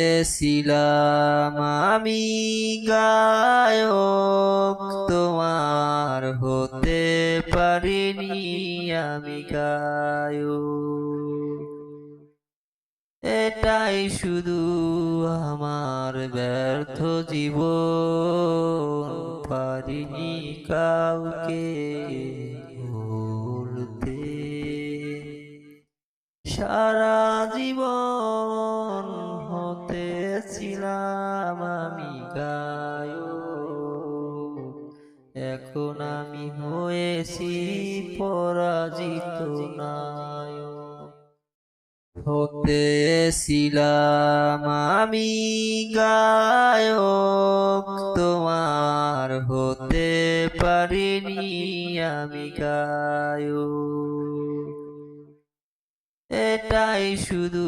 হতেছিলাম আমি গায়ক, তোমার হতে পারিনি আমি গায়ক। এটাই শুধু আমার ব্যর্থ জীবন, পারিনি কাউকে ভুলতে। সারা জীবন হতেছিলাম আমি গায়ক, এখন আমি হয়েছি পরাজিত নায়ক। হতেছিলাম আমি গায়ক, তোমার হতে পারিনি আমি গায়ক। এটাই শুধু